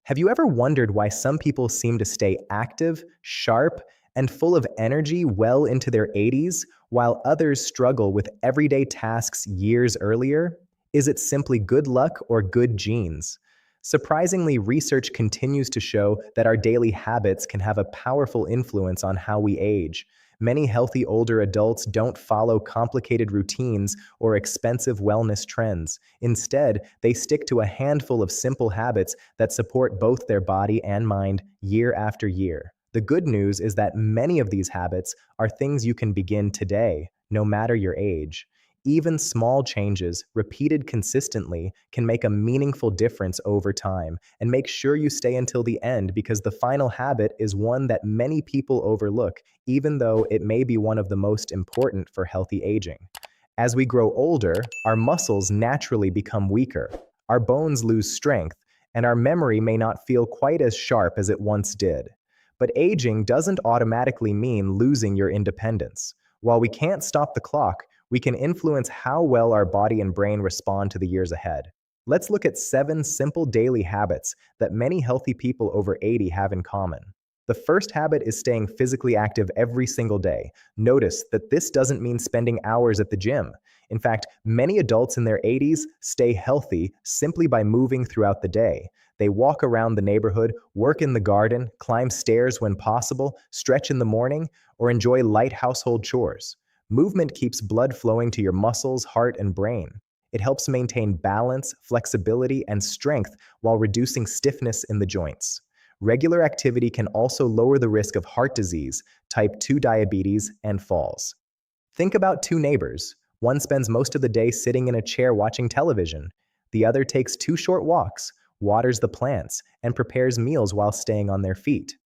Have you ever wondered why some people seem to stay active, sharp, and full of energy well into their 80s, while others struggle with everyday tasks years earlier? Is it simply good luck or good genes? Surprisingly, research continues to show that our daily habits can have a powerful influence on how we age. Many healthy older adults don't follow complicated routines or expensive wellness trends. Instead, they stick to a handful of simple habits that support both their body and mind year after year. The good news is that many of these habits are things you can begin today, no matter your age. Even small changes, repeated consistently, can make a meaningful difference over time. And make sure you stay until the end because the final habit is one that many people overlook, even though it may be one of the most important for healthy aging. As we grow older, our muscles naturally become weaker, our bones lose strength, and our memory may not feel quite as sharp as it once did. But aging doesn't automatically mean losing your independence. While we can't stop the clock, we can influence how well our body and brain respond to the years ahead. Let's look at 7 simple daily habits that many healthy people over 80 have in common. The first habit is staying physically active every single day. Notice that this doesn't mean spending hours at the gym. In fact, many adults in their 80s stay healthy simply by moving throughout the day. They walk around the neighborhood, work in the garden, climb stairs when possible, stretch in the morning, or enjoy light household chores. Movement keeps blood flowing to your muscles, heart, and brain. It helps maintain balance, flexibility, and strength while reducing stiffness in the joints. Regular activity can also lower the risk of heart disease, type 2 diabetes, and falls. Think about 2 neighbors. One spends most of the day sitting in a chair watching television. The other takes 2 short walks, waters the plants, and prepares meals while staying on their feet.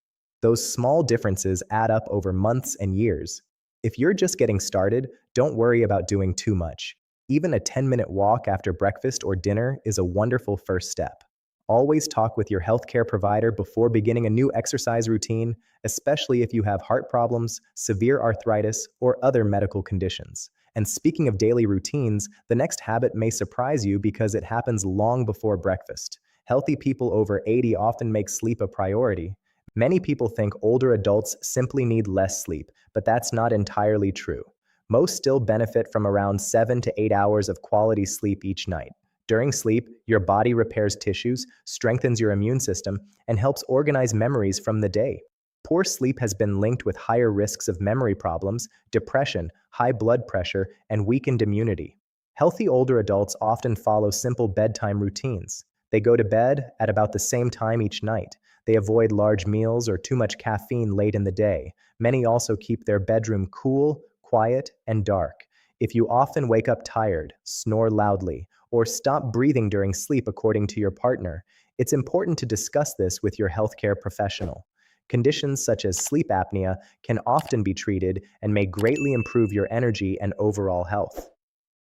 Those small differences add up over months and years. If you're just getting started, don't worry about doing too much. Even a 10-minute walk after breakfast or dinner is a wonderful first step. Always talk with your healthcare provider before beginning a new exercise routine, especially if you have heart problems, severe arthritis, or other medical conditions. And speaking of daily routines, the next habit may surprise you because it happens long before breakfast. Healthy people over 80 often make sleep a priority. Many people think older adults simply need less sleep, but that's not entirely true. Most still benefit from around 7 to 8 hours of quality sleep each night. During sleep, your body repairs tissues, strengthens your immune system, and helps organize memories from the day. Poor sleep has been linked with higher risks of memory problems, depression, high blood pressure, and weakened immunity. Healthy older adults often follow simple bedtime routines. They go to bed at about the same time each night. They avoid large meals or too much caffeine late in the day. Many also keep their bedroom cool, quiet, and dark. If you often wake up tired, snore loudly, or stop breathing during sleep according to your partner, it's important to discuss this with your healthcare professional. Conditions such as sleep apnea can often be treated and may greatly improve your energy and overall health.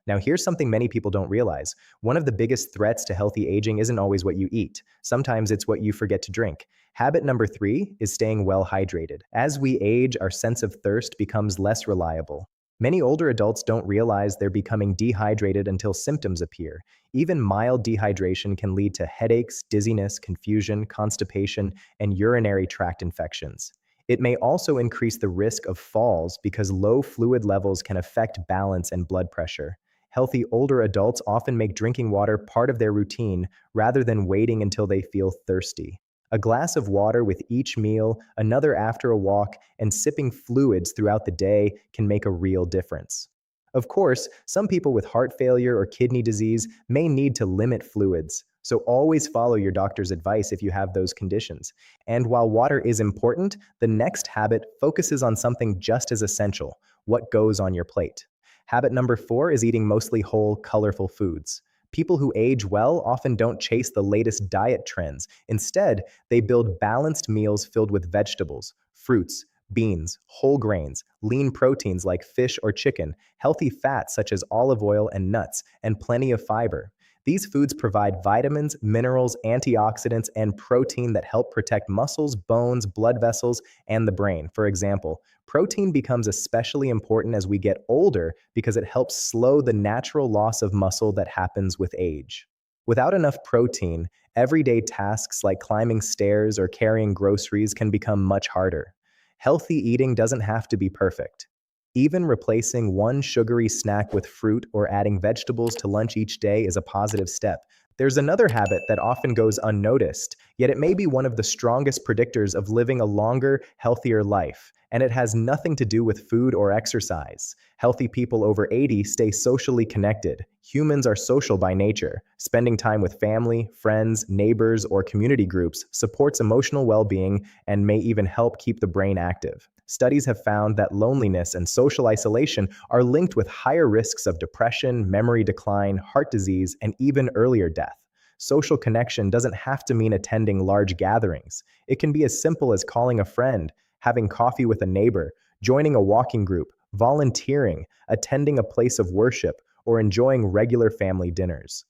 Now, here's something many people don't realize. One of the biggest threats to healthy aging isn't always what you eat. Sometimes it's what you forget to drink. Habit number 3 is staying well hydrated. As we age, our sense of thirst becomes less reliable. Many older adults don't realize they're becoming dehydrated until symptoms appear. Even mild dehydration can lead to headaches, dizziness, confusion, constipation, and urinary tract infections. It may also increase the risk of falls because low fluid levels can affect balance and blood pressure. Healthy older adults often make drinking water part of their routine rather than waiting until they feel thirsty. A glass of water with each meal, another after a walk, and sipping fluids throughout the day can make a real difference. Of course, some people with heart failure or kidney disease may need to limit fluids, so always follow your doctor's advice if you have those conditions. And while water is important, the next habit focuses on something just as essential: what goes on your plate. Habit number 4 is eating mostly whole, colorful foods. People who age well often don't chase the latest diet trends. Instead, they build balanced meals filled with vegetables, fruits, beans, whole grains, lean proteins like fish or chicken, healthy fats such as olive oil and nuts, and plenty of fiber. These foods provide vitamins, minerals, antioxidants, and protein that help protect muscles, bones, blood vessels, and the brain. For example, protein becomes especially important as we get older because it helps slow the natural loss of muscle that happens with age. Without enough protein, Everyday tasks like climbing stairs or carrying groceries can become much harder. Healthy eating doesn't have to be perfect. Even replacing one sugary snack with fruit or adding vegetables to lunch each day is a positive step. There's another habit that often goes unnoticed, yet it may be one of the strongest predictors of living a longer, healthier life, and it has nothing to do with food or exercise. Healthy people over 80 stay socially connected. Humans are social by nature. Spending time with family, friends, neighbors, or community groups supports emotional well-being and may even help keep the brain active. Studies have found that loneliness and social isolation are linked with higher risks of depression, memory decline, heart disease, and even earlier death. Social connection doesn't have to mean attending large gatherings. It can be as simple as calling a friend, having coffee with a neighbor, joining a walking group, volunteering, attending a place of worship, or enjoying regular family dinners.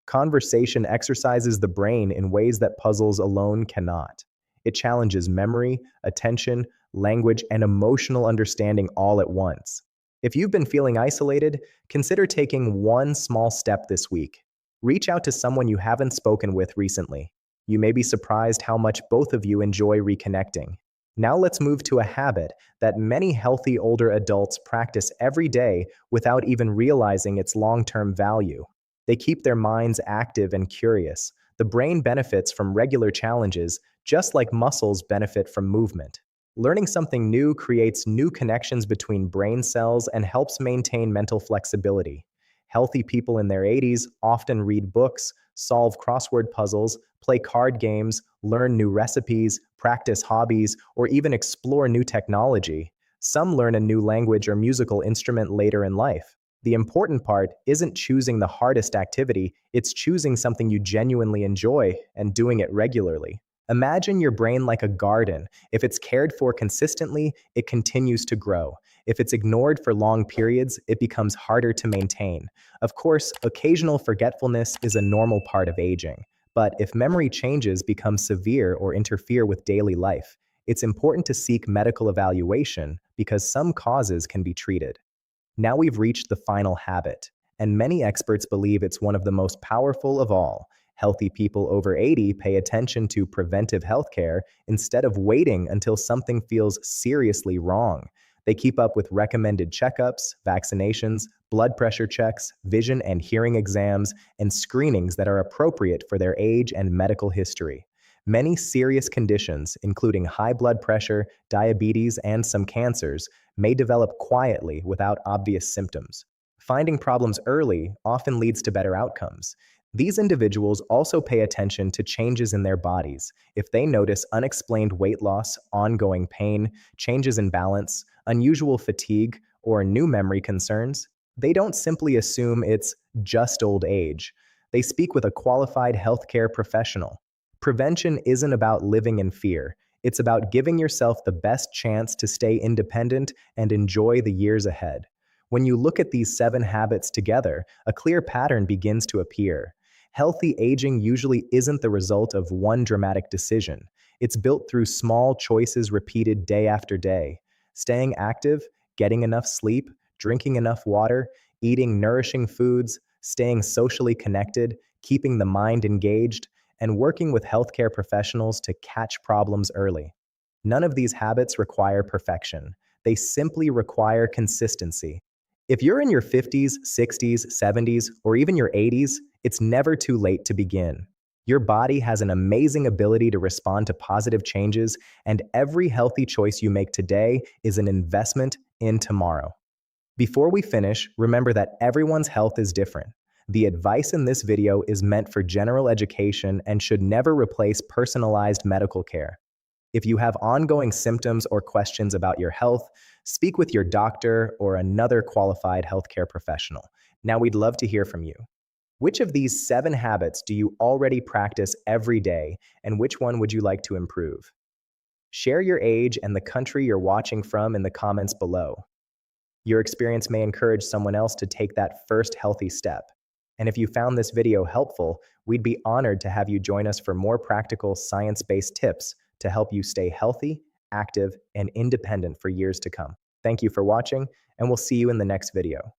Conversation exercises the brain in ways that puzzles alone cannot. It challenges memory, attention, language, and emotional understanding all at once. If you've been feeling isolated, consider taking one small step this week. Reach out to someone you haven't spoken with recently. You may be surprised how much both of you enjoy reconnecting. Now let's move to a habit that many healthy older adults practice every day without even realizing its long-term value. They keep their minds active and curious. The brain benefits from regular challenges, just like muscles benefit from movement. Learning something new creates new connections between brain cells and helps maintain mental flexibility. Healthy people in their 80s often read books, solve crossword puzzles, play card games, learn new recipes, practice hobbies, or even explore new technology. Some learn a new language or musical instrument later in life. The important part isn't choosing the hardest activity, it's choosing something you genuinely enjoy and doing it regularly. Imagine your brain like a garden. If it's cared for consistently, it continues to grow. If it's ignored for long periods, it becomes harder to maintain. Of course, occasional forgetfulness is a normal part of aging. But if memory changes become severe or interfere with daily life, it's important to seek medical evaluation because some causes can be treated. Now we've reached the final habit, and many experts believe it's one of the most powerful of all. Healthy people over 80 pay attention to preventive healthcare instead of waiting until something feels seriously wrong. They keep up with recommended checkups, vaccinations, blood pressure checks, vision and hearing exams, and screenings that are appropriate for their age and medical history. Many serious conditions, including high blood pressure, diabetes, and some cancers, may develop quietly without obvious symptoms. Finding problems early often leads to better outcomes. These individuals also pay attention to changes in their bodies. If they notice unexplained weight loss, ongoing pain, changes in balance, unusual fatigue, or new memory concerns, they don't simply assume it's just old age. They speak with a qualified healthcare professional. Prevention isn't about living in fear. It's about giving yourself the best chance to stay independent and enjoy the years ahead. When you look at these 7 habits together, a clear pattern begins to appear. Healthy aging usually isn't the result of one dramatic decision. It's built through small choices repeated day after day. Staying active, getting enough sleep, drinking enough water, eating nourishing foods, staying socially connected, keeping the mind engaged, and working with healthcare professionals to catch problems early. None of these habits require perfection. They simply require consistency. If you're in your 50s, 60s, 70s, or even your 80s, it's never too late to begin. Your body has an amazing ability to respond to positive changes, and every healthy choice you make today is an investment in tomorrow. Before we finish, remember that everyone's health is different. The advice in this video is meant for general education and should never replace personalized medical care. If you have ongoing symptoms or questions about your health, speak with your doctor or another qualified healthcare professional. Now, we'd love to hear from you. Which of these 7 habits do you already practice every day, and which one would you like to improve? Share your age and the country you're watching from in the comments below. Your experience may encourage someone else to take that first healthy step. And if you found this video helpful, we'd be honored to have you join us for more practical, science-based tips to help you stay healthy, active, and independent for years to come. Thank you for watching, and we'll see you in the next video.